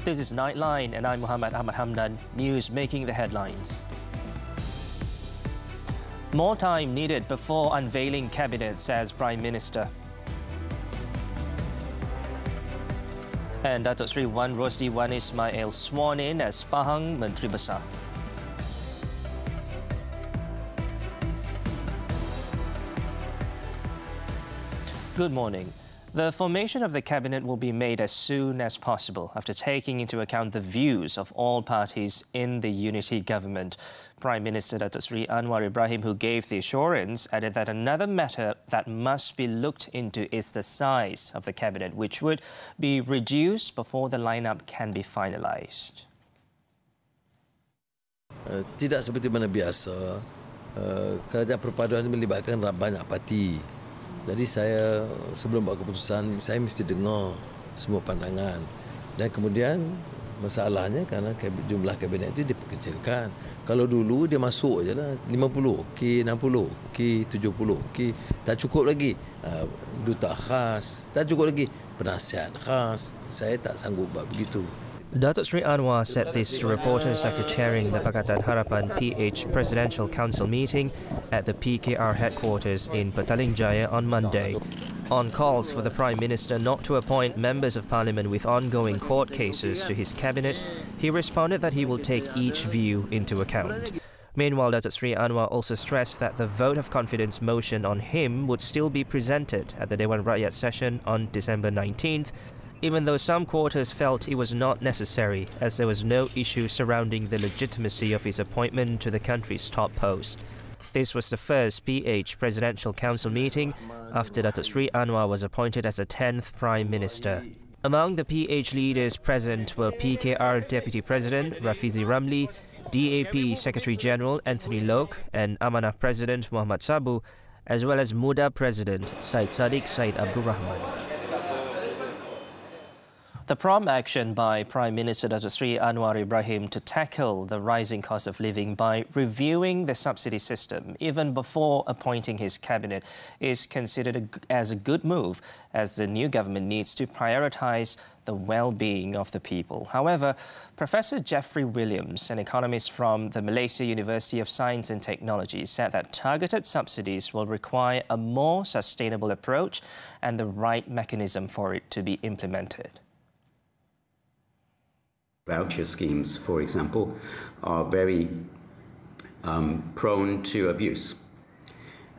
This is Nightline, and I'm Muhammed Hamdan. News making the headlines. More time needed before unveiling cabinet, says Prime Minister. And Datuk Seri Wan Rosdi Wan Ismail sworn in as Pahang Menteri Besar. Good morning. The formation of the cabinet will be made as soon as possible after taking into account the views of all parties in the unity government. Prime Minister Datuk Seri Anwar Ibrahim, who gave the assurance, added that another matter that must be looked into is the size of the cabinet, which would be reduced before the lineup can be finalised. Tidak seperti mana biasa, kerajaan perpaduan ini melibatkan banyak parti. Jadi saya sebelum buat keputusan, saya mesti dengar semua pandangan. Dan kemudian masalahnya kerana jumlah kabinet itu diperkecilkan. Kalau dulu dia masuk je lah 50, okey, 60, okey, 70, okey. Tak cukup lagi duta khas, tak cukup lagi penasihat khas. Saya tak sanggup buat begitu. Datuk Seri Anwar said this to reporters after chairing the Pakatan Harapan PH Presidential Council meeting at the PKR headquarters in Petaling Jaya on Monday. On calls for the Prime Minister not to appoint members of Parliament with ongoing court cases to his cabinet, he responded that he will take each view into account. Meanwhile, Datuk Seri Anwar also stressed that the vote of confidence motion on him would still be presented at the Dewan Rakyat session on December 19th, even though some quarters felt it was not necessary, as there was no issue surrounding the legitimacy of his appointment to the country's top post. This was the first PH Presidential Council meeting after Datuk Seri Anwar was appointed as the 10th Prime Minister. Among the PH leaders present were PKR Deputy President Rafizi Ramli, DAP Secretary General Anthony Loke and Amanah President Muhammad Sabu, as well as Muda President Syed Sadiq Syed Abdul Rahman. The prompt action by Prime Minister Datuk Seri Anwar Ibrahim to tackle the rising cost of living by reviewing the subsidy system even before appointing his cabinet is considered as a good move, as the new government needs to prioritise the well-being of the people. However, Professor Jeffrey Williams, an economist from the Malaysia University of Science and Technology, said that targeted subsidies will require a more sustainable approach and the right mechanism for it to be implemented. Voucher schemes, for example, are very prone to abuse.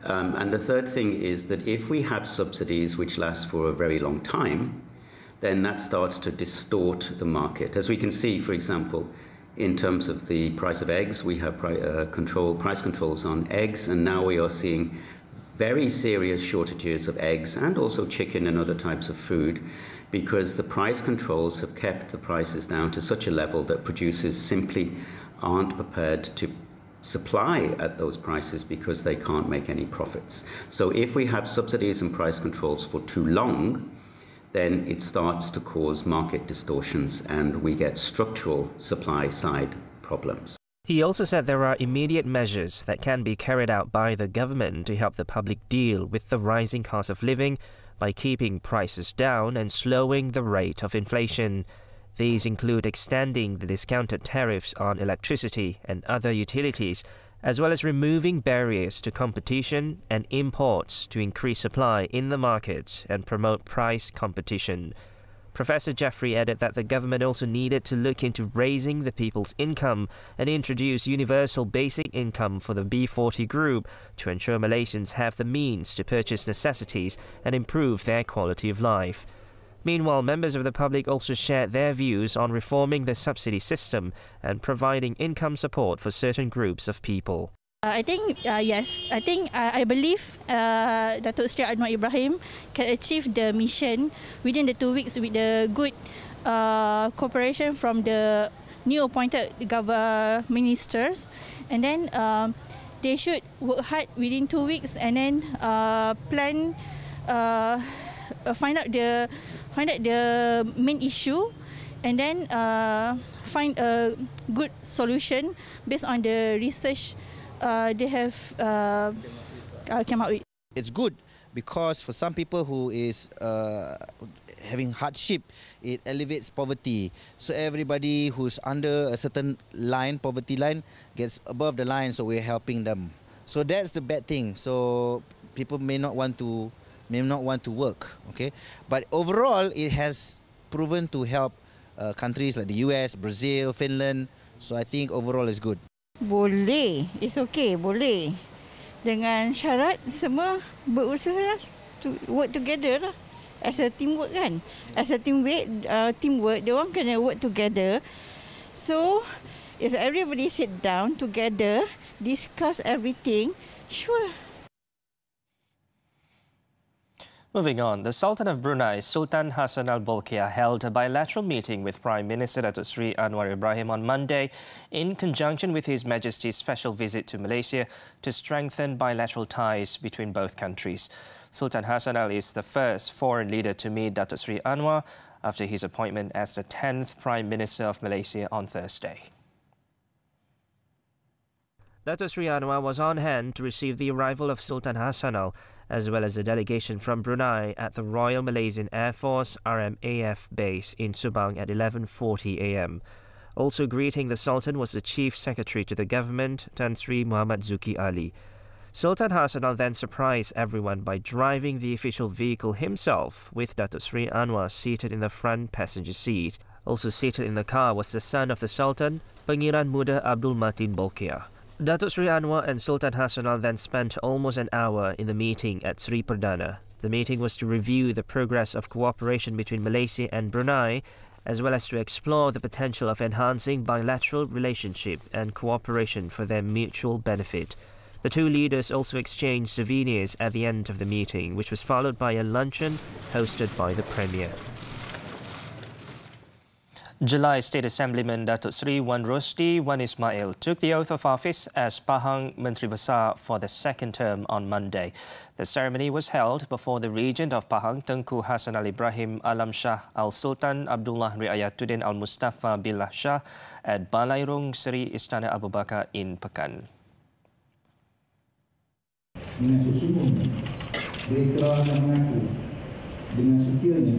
And the third thing is that if we have subsidies which last for a very long time, then that starts to distort the market. As we can see, for example, in terms of the price of eggs, we have price controls on eggs, and now we are seeing very serious shortages of eggs and also chicken and other types of food, because the price controls have kept the prices down to such a level that producers simply aren't prepared to supply at those prices because they can't make any profits. So if we have subsidies and price controls for too long, then it starts to cause market distortions and we get structural supply-side problems. He also said there are immediate measures that can be carried out by the government to help the public deal with the rising cost of living by keeping prices down and slowing the rate of inflation. These include extending the discounted tariffs on electricity and other utilities, as well as removing barriers to competition and imports to increase supply in the market and promote price competition. Professor Jeffrey added that the government also needed to look into raising the people's income and introduce universal basic income for the B40 group to ensure Malaysians have the means to purchase necessities and improve their quality of life. Meanwhile, members of the public also shared their views on reforming the subsidy system and providing income support for certain groups of people. I think, yes. I believe Datuk Seri Anwar Ibrahim can achieve the mission within the 2 weeks with the good cooperation from the new appointed ministers. And then they should work hard within 2 weeks and then plan, find out the main issue and then find a good solution based on the research they have came out with. It's good because for some people who having hardship, it alleviates poverty. So everybody who's under a certain line, poverty line, gets above the line, so we're helping them. So that's the bad thing. So people may not want to work, okay? But overall, it has proven to help countries like the US, Brazil, Finland. So I think overall it's good. Boleh, it's okay, boleh. Dengan syarat semua berusaha to work together lah. As a teamwork kan. As a teamwork, they orang kena work together. So, if everybody sit down together, discuss everything, sure. Moving on, the Sultan of Brunei, Sultan Hassan Al Bolkiah, held a bilateral meeting with Prime Minister Datuk Seri Anwar Ibrahim on Monday in conjunction with His Majesty's special visit to Malaysia to strengthen bilateral ties between both countries. Sultan Hassan Al is the first foreign leader to meet Datuk Seri Anwar after his appointment as the 10th Prime Minister of Malaysia on Thursday. Datuk Seri Anwar was on hand to receive the arrival of Sultan Hassan Al, as well as a delegation from Brunei at the Royal Malaysian Air Force RMAF base in Subang at 11:40 a.m. Also greeting the Sultan was the Chief Secretary to the government, Tan Sri Muhammad Zuki Ali. Sultan Hassan Al then surprised everyone by driving the official vehicle himself, with Datuk Seri Anwar seated in the front passenger seat. Also seated in the car was the son of the Sultan, Pangeran Muda Abdul Matin Bolkiah. Datuk Seri Anwar and Sultan Hassan Al then spent almost an hour in the meeting at Sri Perdana. The meeting was to review the progress of cooperation between Malaysia and Brunei, as well as to explore the potential of enhancing bilateral relationship and cooperation for their mutual benefit. The two leaders also exchanged souvenirs at the end of the meeting, which was followed by a luncheon hosted by the Premier. July State Assemblyman Datuk Seri Wan Rosdi Wan Ismail took the oath of office as Pahang Menteri Besar for the second term on Monday. The ceremony was held before the Regent of Pahang, Tengku Hassan Al Ibrahim Alam Shah Al Sultan Abdullah Riayatuddin Al Mustafa Billah Shah at Balairung Seri Istana Abu Bakar in Pekan. Dengan sesungguhnya, mereka akan mengaku dengan setianya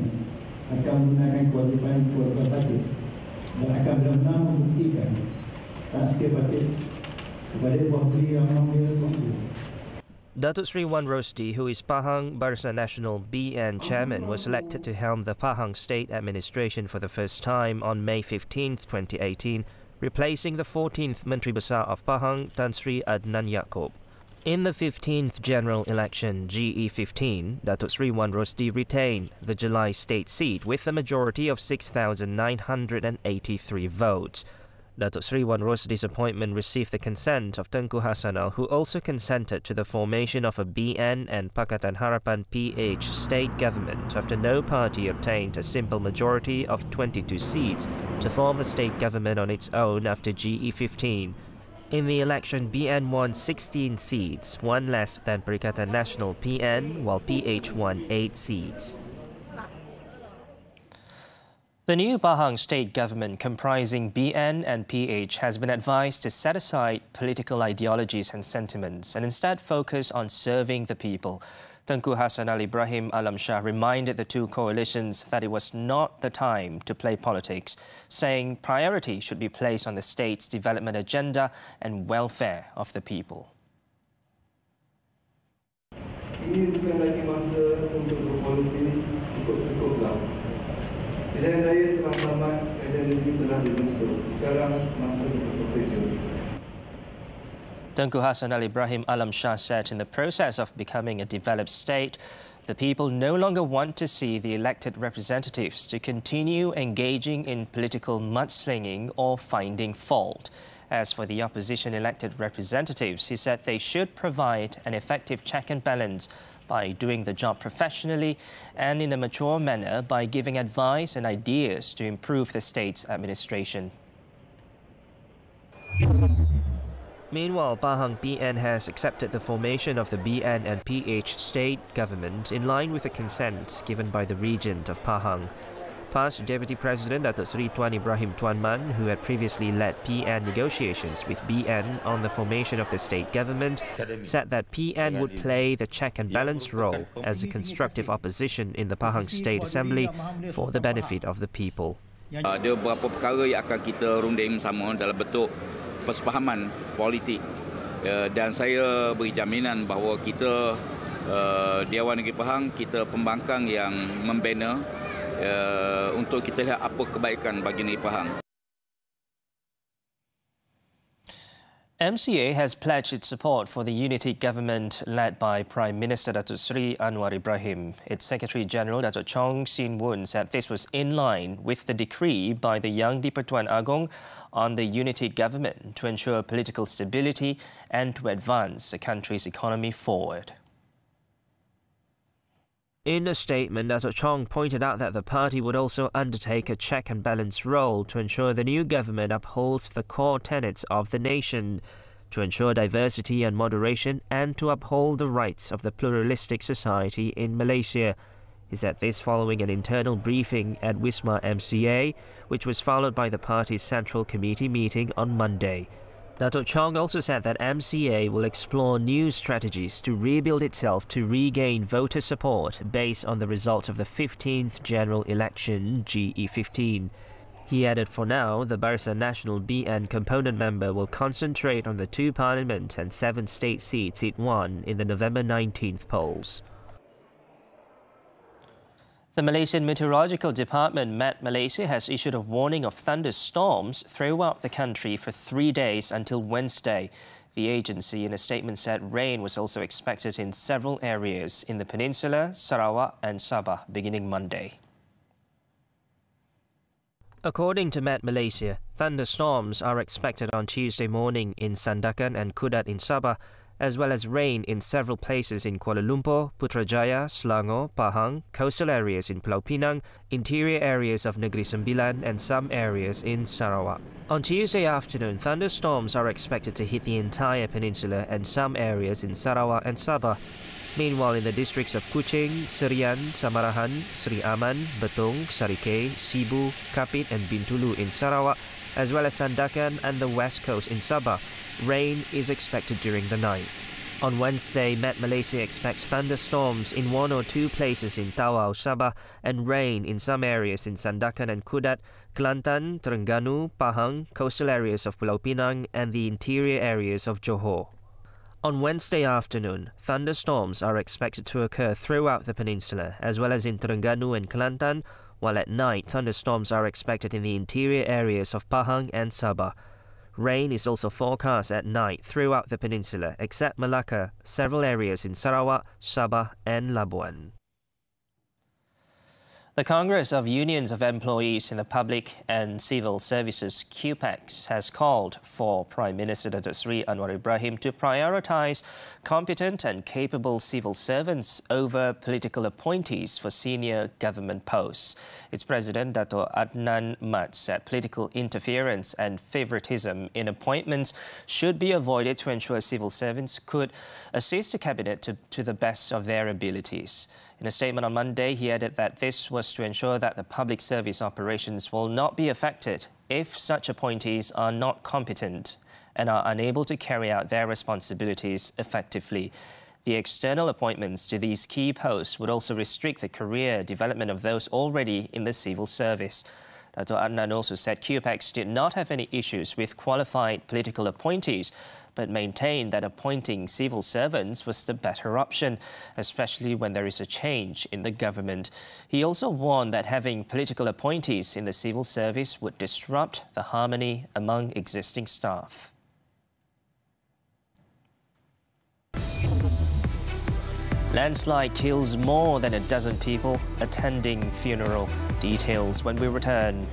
akan menggunakan kewajipan patut dan akan benar-benar membuktikan tak setia patut kepada buah beli yang mengambil waktu. Datuk Seri Wan Rosdi, who is Pahang Barisan Nasional BN chairman, was elected to helm the Pahang State Administration for the first time on May 15, 2018, replacing the 14th Menteri Besar of Pahang, Tan Sri Adnan Yaakob. In the 15th general election, GE15, Datuk Seri Wan Rosdi retained the July state seat with a majority of 6,983 votes. Datuk Seri Wan Rosdi's appointment received the consent of Tengku Hassan Al, who also consented to the formation of a BN and Pakatan Harapan PH state government after no party obtained a simple majority of 22 seats to form a state government on its own after GE15. In the election, BN won 16 seats, one less than Perikatan Nasional PN, while PH won 8 seats. The new Pahang state government comprising BN and PH has been advised to set aside political ideologies and sentiments and instead focus on serving the people. Tengku Hassan Al Ibrahim Alam Shah reminded the two coalitions that it was not the time to play politics, saying priority should be placed on the state's development agenda and welfare of the people. Ini bukan lagi masa untuk berpolitik cukup-cukuplah. Pilihan raya telah tamat, kajian negeri telah dibentuk. Sekarang masa untuk bekerja. Tengku Hassan Al Ibrahim Alam Shah said in the process of becoming a developed state, the people no longer want to see the elected representatives to continue engaging in political mudslinging or finding fault. As for the opposition elected representatives, he said they should provide an effective check and balance by doing the job professionally and in a mature manner by giving advice and ideas to improve the state's administration. Meanwhile, Pahang BN has accepted the formation of the BN and PH state government in line with the consent given by the Regent of Pahang. Past Deputy President Datuk Seri Tuan Ibrahim Tuan Man, who had previously led PN negotiations with BN on the formation of the state government, said that PN would play the check and balance role as a constructive opposition in the Pahang State Assembly for the benefit of the people. Ada beberapa perkara yang akan kita runding bersama dalam bentuk persefahaman politik, dan saya beri jaminan bahawa kita Dewan Negeri Pahang, kita pembangkang yang membina untuk kita lihat apa kebaikan bagi Negeri Pahang. MCA has pledged its support for the unity government led by Prime Minister Datuk Seri Anwar Ibrahim. Its Secretary General Datuk Chong Sin Woon said this was in line with the decree by the Yang di-Pertuan Agong on the unity government to ensure political stability and to advance the country's economy forward. In a statement, Datuk Chong pointed out that the party would also undertake a check and balance role to ensure the new government upholds the core tenets of the nation, to ensure diversity and moderation, and to uphold the rights of the pluralistic society in Malaysia. He said this following an internal briefing at Wisma MCA, which was followed by the party's Central Committee meeting on Monday. Datuk Chong also said that MCA will explore new strategies to rebuild itself to regain voter support based on the results of the 15th General Election, GE15. He added for now, the Barisan Nasional BN component member will concentrate on the 2 parliament and 7 state seats it won in the November 19th polls. The Malaysian Meteorological Department, Met Malaysia, has issued a warning of thunderstorms throughout the country for 3 days until Wednesday. The agency, in a statement, said rain was also expected in several areas in the Peninsula, Sarawak and Sabah beginning Monday. According to Met Malaysia, thunderstorms are expected on Tuesday morning in Sandakan and Kudat in Sabah, as well as rain in several places in Kuala Lumpur, Putrajaya, Selangor, Pahang, coastal areas in Pulau Pinang, interior areas of Negeri Sembilan and some areas in Sarawak. On Tuesday afternoon, thunderstorms are expected to hit the entire peninsula and some areas in Sarawak and Sabah. Meanwhile, in the districts of Kuching, Serian, Samarahan, Seri Aman, Betong, Sarikei, Sibu, Kapit and Bintulu in Sarawak, as well as Sandakan and the west coast in Sabah, rain is expected during the night. On Wednesday, Met Malaysia expects thunderstorms in 1 or 2 places in Tawau, Sabah, and rain in some areas in Sandakan and Kudat, Kelantan, Terengganu, Pahang, coastal areas of Pulau Pinang, and the interior areas of Johor. On Wednesday afternoon, thunderstorms are expected to occur throughout the peninsula, as well as in Terengganu and Kelantan, while at night, thunderstorms are expected in the interior areas of Pahang and Sabah. Rain is also forecast at night throughout the peninsula, except Malacca, several areas in Sarawak, Sabah and Labuan. The Congress of Unions of Employees in the Public and Civil Services, QPEX, has called for Prime Minister Datuk Seri Anwar Ibrahim to prioritise competent and capable civil servants over political appointees for senior government posts. Its President, Dato' Adnan Mat, said political interference and favouritism in appointments should be avoided to ensure civil servants could assist the Cabinet to the best of their abilities. In a statement on Monday, he added that this was to ensure that the public service operations will not be affected if such appointees are not competent and are unable to carry out their responsibilities effectively. The external appointments to these key posts would also restrict the career development of those already in the civil service. Dato' Adnan also said QPEX did not have any issues with qualified political appointees, but maintained that appointing civil servants was the better option, especially when there is a change in the government. He also warned that having political appointees in the civil service would disrupt the harmony among existing staff. Landslide kills more than a dozen people attending funeral. Details when we return.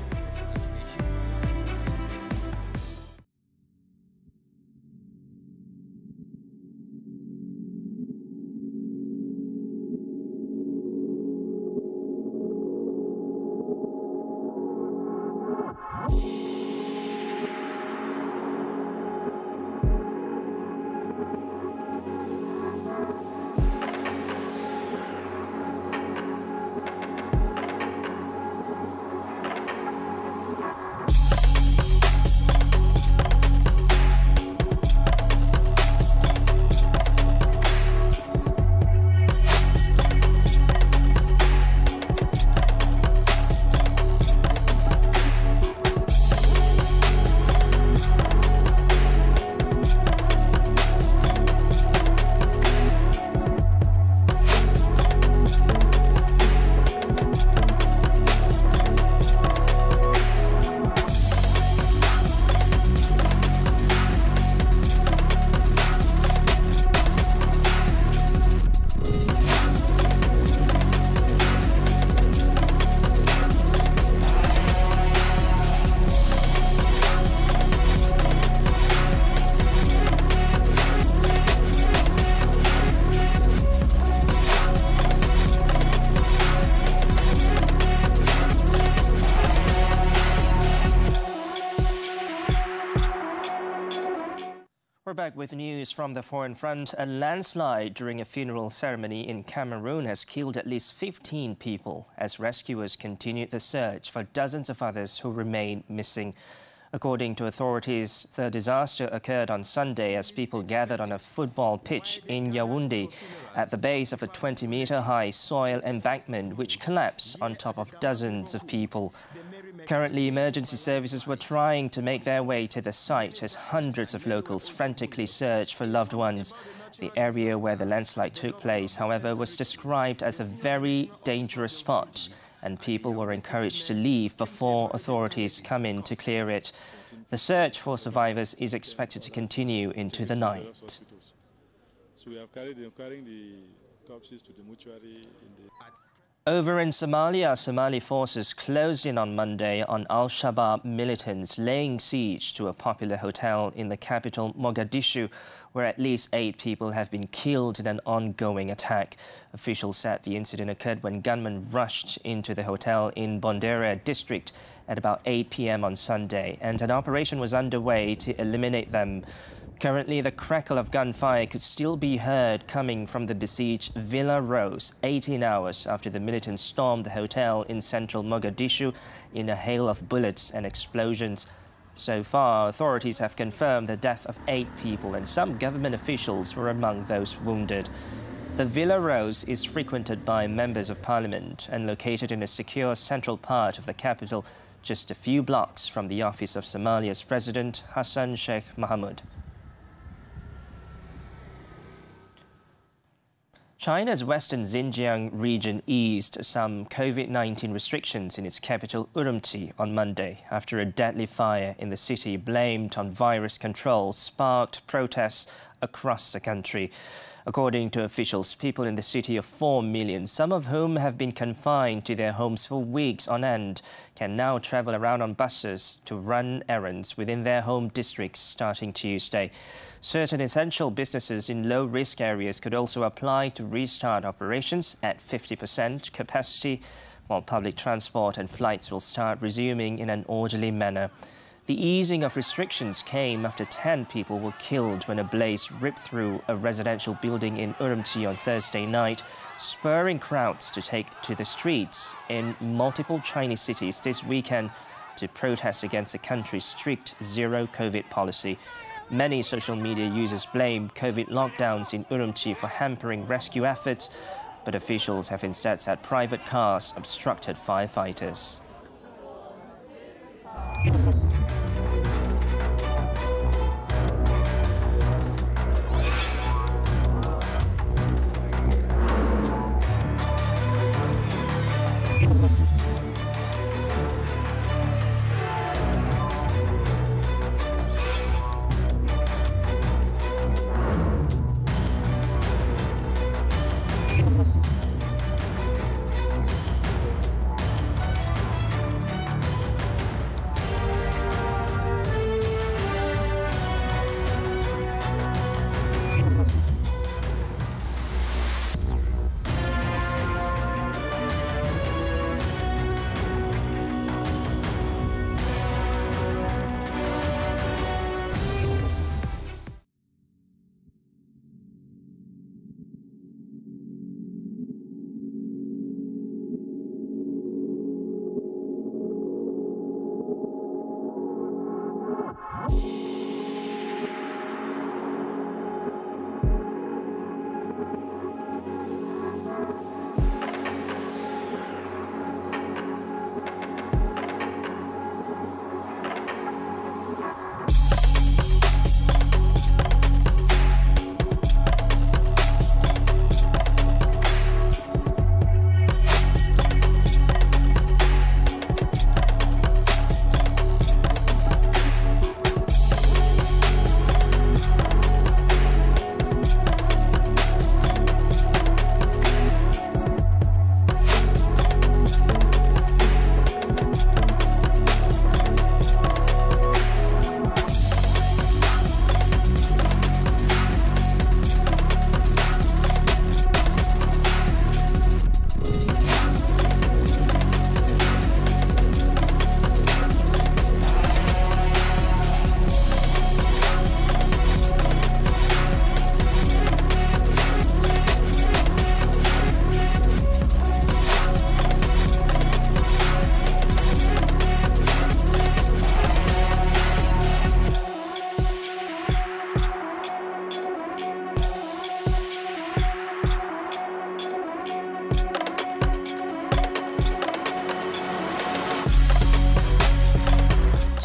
We're back with news from the foreign front. A landslide during a funeral ceremony in Cameroon has killed at least 15 people as rescuers continue the search for dozens of others who remain missing. According to authorities, the disaster occurred on Sunday as people gathered on a football pitch in Yaoundé at the base of a 20-meter-high soil embankment which collapsed on top of dozens of people. Currently, emergency services were trying to make their way to the site as hundreds of locals frantically search for loved ones. The area where the landslide took place, however, was described as a very dangerous spot, and people were encouraged to leave before authorities come in to clear it. The search for survivors is expected to continue into the night. So we have carried the corpses to the mortuary Over in Somalia, Somali forces closed in on Monday on Al-Shabaab militants laying siege to a popular hotel in the capital, Mogadishu, where at least 8 people have been killed in an ongoing attack. Officials said the incident occurred when gunmen rushed into the hotel in Bondera district at about 8 p.m. on Sunday, and an operation was underway to eliminate them. Currently, the crackle of gunfire could still be heard coming from the besieged Villa Rose 18 hours after the militants stormed the hotel in central Mogadishu in a hail of bullets and explosions. So far, authorities have confirmed the death of 8 people, and some government officials were among those wounded. The Villa Rose is frequented by members of parliament and located in a secure central part of the capital, just a few blocks from the office of Somalia's President Hassan Sheikh Mohamud. China's western Xinjiang region eased some COVID-19 restrictions in its capital, Urumqi, on Monday after a deadly fire in the city blamed on virus control sparked protests across the country. According to officials, people in the city of 4 million, some of whom have been confined to their homes for weeks on end, can now travel around on buses to run errands within their home districts starting Tuesday. Certain essential businesses in low-risk areas could also apply to restart operations at 50% capacity, while public transport and flights will start resuming in an orderly manner. The easing of restrictions came after 10 people were killed when a blaze ripped through a residential building in Urumqi on Thursday night, spurring crowds to take to the streets in multiple Chinese cities this weekend to protest against the country's strict zero-COVID policy. Many social media users blame COVID lockdowns in Urumqi for hampering rescue efforts, but officials have instead said private cars obstructed firefighters.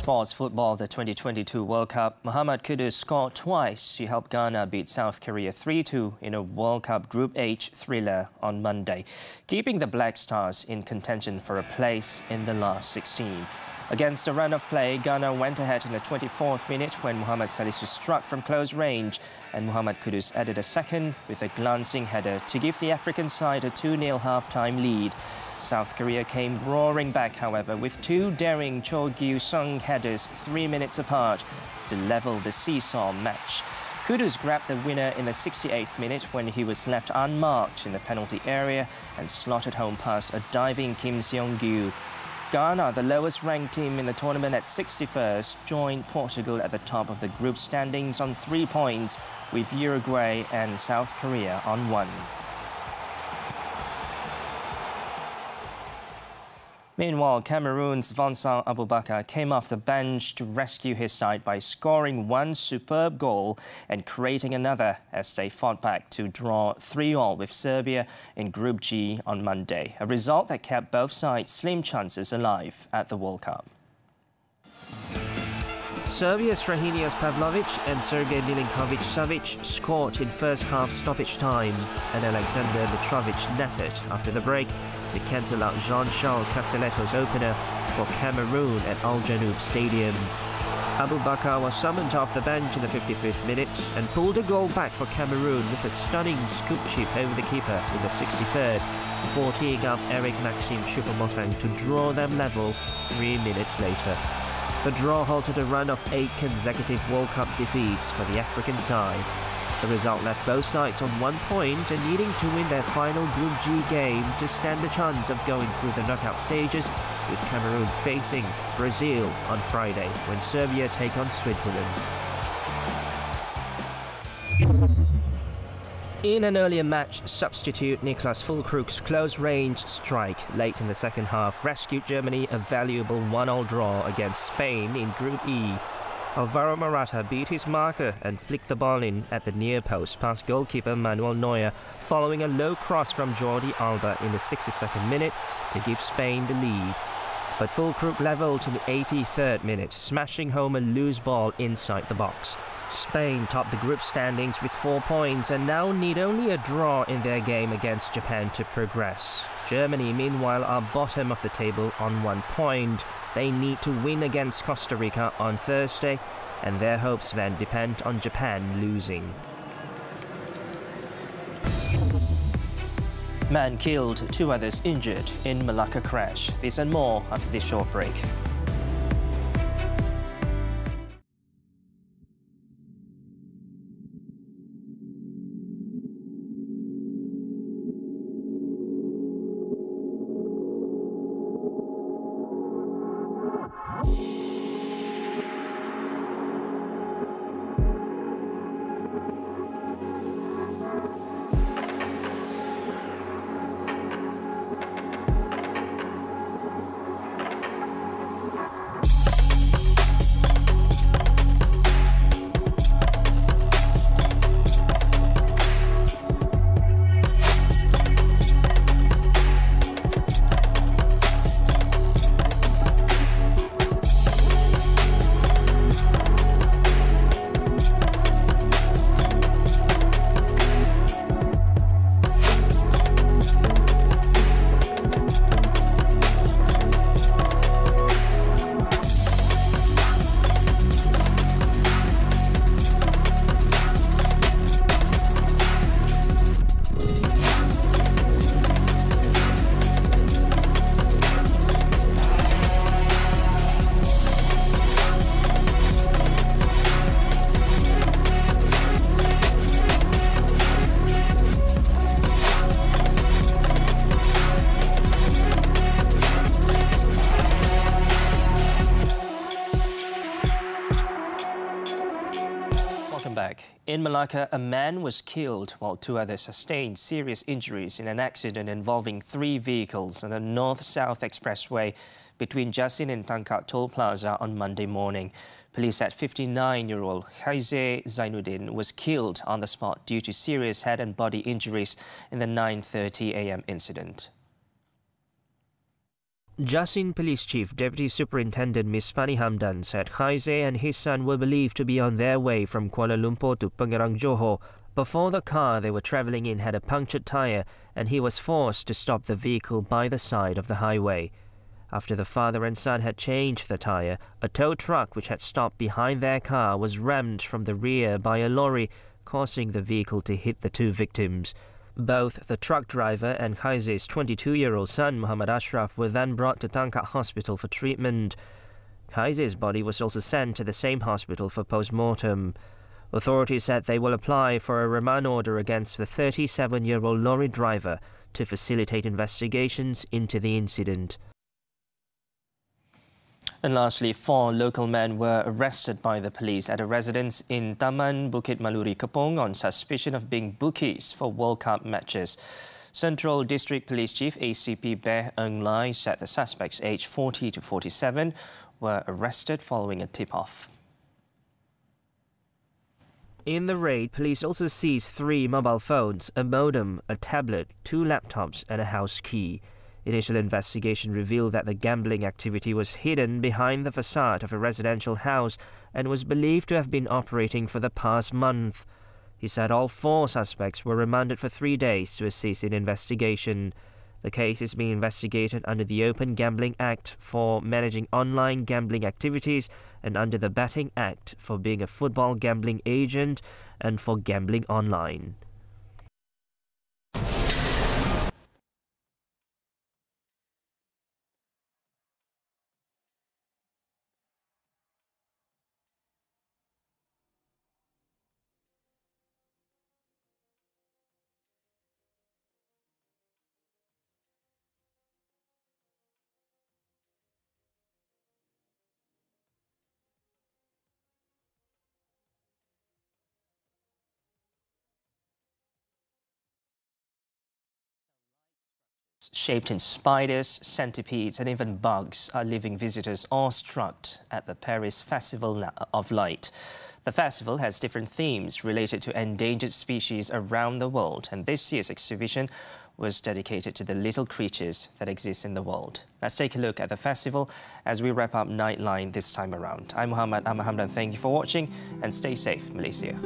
Sports football, the 2022 World Cup. Muhammed scored twice to help Ghana beat South Korea 3-2 in a World Cup Group H thriller on Monday, keeping the Black Stars in contention for a place in the last 16. Against the run of play, Ghana went ahead in the 24th minute when Muhammad Salisu struck from close range, and Muhammad Kudus added a second with a glancing header to give the African side a 2-0 half-time lead. South Korea came roaring back, however, with two daring Cho Gyu-sung headers 3 minutes apart to level the seesaw match. Kudus grabbed the winner in the 68th minute when he was left unmarked in the penalty area and slotted home past a diving Kim Seong-gyu. Ghana, the lowest-ranked team in the tournament at 61st, joined Portugal at the top of the group standings on 3 points, with Uruguay and South Korea on 1. Meanwhile, Cameroon's Vincent Aboubakar came off the bench to rescue his side by scoring one superb goal and creating another as they fought back to draw 3-3 with Serbia in Group G on Monday, a result that kept both sides' slim chances alive at the World Cup. Serbia's Rahinias Pavlovic and Sergei Milinkovic-Savic scored in first-half stoppage time, and Alexander Mitrovic netted after the break to cancel out Jean-Charles Castelletto's opener for Cameroon at Al Janoub Stadium. Aboubakar was summoned off the bench in the 55th minute and pulled a goal back for Cameroon with a stunning scoop chip over the keeper in the 63rd, before teeing up Eric Maxime Choupo-Moting to draw them level 3 minutes later. The draw halted a run of 8 consecutive World Cup defeats for the African side. The result left both sides on 1 point and needing to win their final Group G game to stand a chance of going through the knockout stages, with Cameroon facing Brazil on Friday when Serbia take on Switzerland. In an earlier match, substitute Niklas Füllkrug's close-range strike late in the second half rescued Germany a valuable 1-1 draw against Spain in Group E. Alvaro Morata beat his marker and flicked the ball in at the near post past goalkeeper Manuel Neuer, following a low cross from Jordi Alba in the 62nd minute to give Spain the lead. But Füllkrug levelled in the 83rd minute, smashing home a loose ball inside the box. Spain topped the group standings with 4 points and now need only a draw in their game against Japan to progress. Germany, meanwhile, are bottom of the table on 1 point. They need to win against Costa Rica on Thursday, and their hopes then depend on Japan losing. Man killed, 2 others injured in Malacca crash. This and more after this short break. In Malacca, a man was killed while 2 others sustained serious injuries in an accident involving 3 vehicles on the North-South Expressway between Jasin and Tangkak Toll Plaza on Monday morning. Police said 59-year-old Khaize Zainuddin was killed on the spot due to serious head and body injuries in the 9:30 a.m. incident. Jasin Police Chief Deputy Superintendent Ms. Fani Hamdan said Khaizeh and his son were believed to be on their way from Kuala Lumpur to Pengerang, Johor before the car they were travelling in had a punctured tyre and he was forced to stop the vehicle by the side of the highway. After the father and son had changed the tyre, a tow truck which had stopped behind their car was rammed from the rear by a lorry, causing the vehicle to hit the two victims. Both the truck driver and Khaizeh's 22-year-old son, Muhammad Ashraf, were then brought to Tangkak Hospital for treatment. Khaizeh's body was also sent to the same hospital for post-mortem. Authorities said they will apply for a remand order against the 37-year-old lorry driver to facilitate investigations into the incident. And lastly, 4 local men were arrested by the police at a residence in Taman Bukit Maluri, Kepong on suspicion of being bookies for World Cup matches. Central District Police Chief ACP Beh Eng Lai said the suspects aged 40 to 47 were arrested following a tip-off. In the raid, police also seized 3 mobile phones, a modem, a tablet, 2 laptops and a house key. Initial investigation revealed that the gambling activity was hidden behind the facade of a residential house and was believed to have been operating for the past month. He said all 4 suspects were remanded for 3 days to assist in investigation. The case is being investigated under the Open Gambling Act for managing online gambling activities and under the Betting Act for being a football gambling agent and for gambling online. Shaped in spiders, centipedes and even bugs are leaving visitors awestruck at the Paris Festival of Light. The festival has different themes related to endangered species around the world, and this year's exhibition was dedicated to the little creatures that exist in the world. Let's take a look at the festival as we wrap up Nightline this time around. I'm Muhammed, I'm Hamdan. Thank you for watching and stay safe, Malaysia.